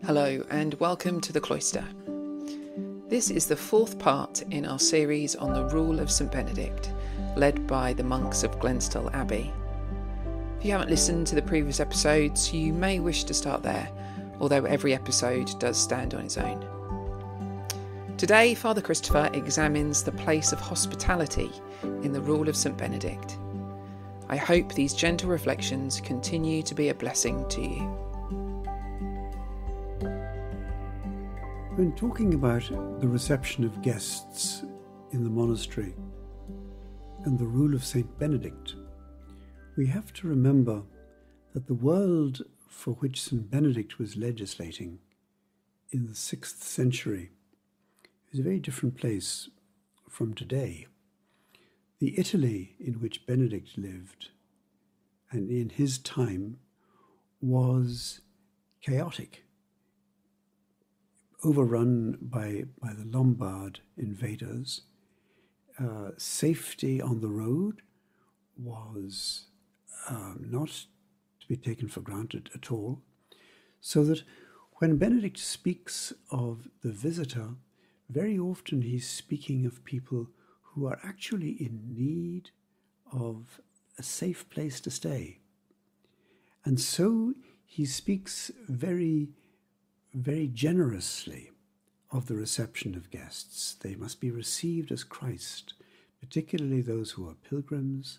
Hello and welcome to the Cloister. This is the fourth part in our series on the Rule of Saint Benedict, led by the monks of Glenstal Abbey. If you haven't listened to the previous episodes, you may wish to start there, although every episode does stand on its own. Today, Father Christopher examines the place of hospitality in the Rule of Saint Benedict. I hope these gentle reflections continue to be a blessing to you. When talking about the reception of guests in the monastery and the Rule of Saint Benedict, we have to remember that the world for which Saint Benedict was legislating in the 6th century is a very different place from today. The Italy in which Benedict lived and in his time was chaotic, overrun by the Lombard invaders. Safety on the road was not to be taken for granted at all, so that when Benedict speaks of the visitor, very often he's speaking of people who are actually in need of a safe place to stay. And so he speaks very, very generously of the reception of guests. They must be received as Christ, particularly those who are pilgrims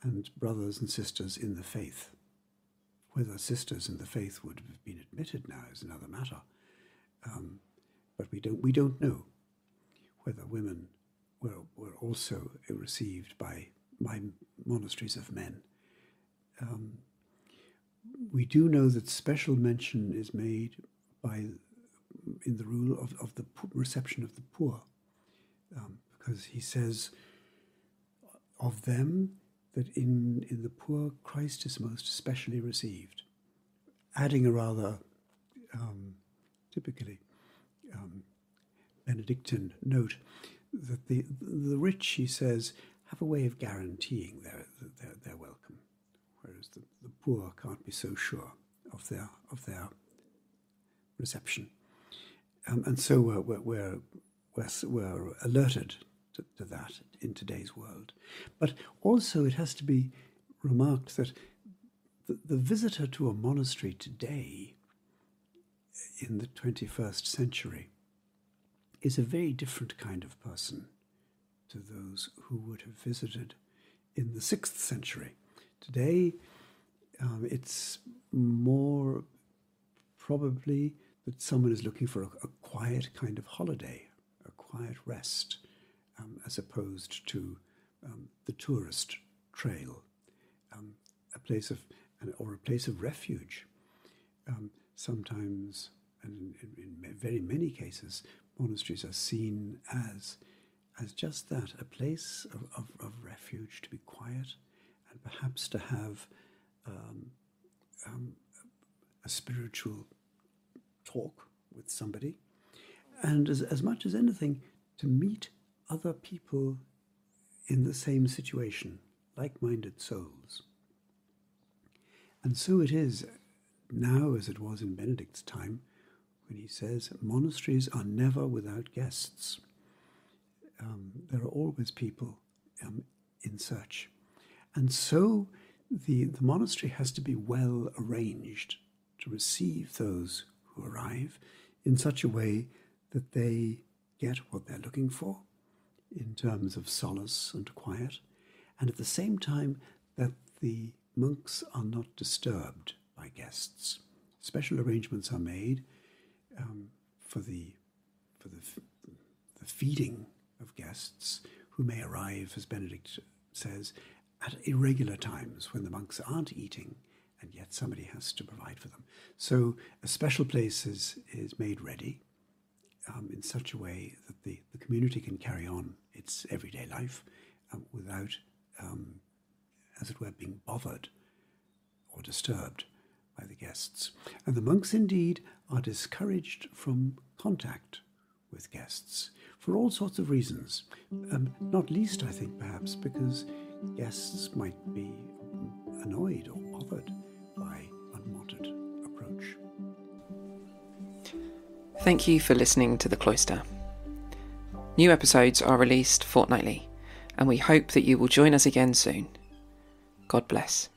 and brothers and sisters in the faith. Whether sisters in the faith would have been admitted now is another matter. But we don't know whether women were also received by monasteries of men. We do know that special mention is made in the rule of the reception of the poor, because he says of them that in the poor Christ is most especially received, adding a rather typically Benedictine note that the rich, he says, have a way of guaranteeing their welcome, whereas the poor can't be so sure of their reception. And so we're alerted to that in today's world. But also it has to be remarked that the visitor to a monastery today in the 21st century is a very different kind of person to those who would have visited in the 6th century. Today, it's more probably that someone is looking for a quiet kind of holiday, a quiet rest, as opposed to the tourist trail, a place of refuge. Sometimes, and in very many cases, monasteries are seen as just that, a place of refuge, to be quiet, and perhaps to have a spiritual talk with somebody, and as much as anything, to meet other people in the same situation, like-minded souls. And so it is now as it was in Benedict's time, when he says, monasteries are never without guests. There are always people in search. And so the monastery has to be well arranged to receive those who arrive in such a way that they get what they're looking for in terms of solace and quiet, and at the same time that the monks are not disturbed by guests. Special arrangements are made for the feeding of guests who may arrive, as Benedict says, at irregular times when the monks aren't eating, and yet somebody has to provide for them. So a special place is made ready in such a way that the community can carry on its everyday life without, as it were, being bothered or disturbed by the guests. And the monks indeed are discouraged from contact with guests for all sorts of reasons, not least, I think, perhaps because guests might be covered by unwanted approach. Thank you for listening to The Cloister. New episodes are released fortnightly, and we hope that you will join us again soon. God bless.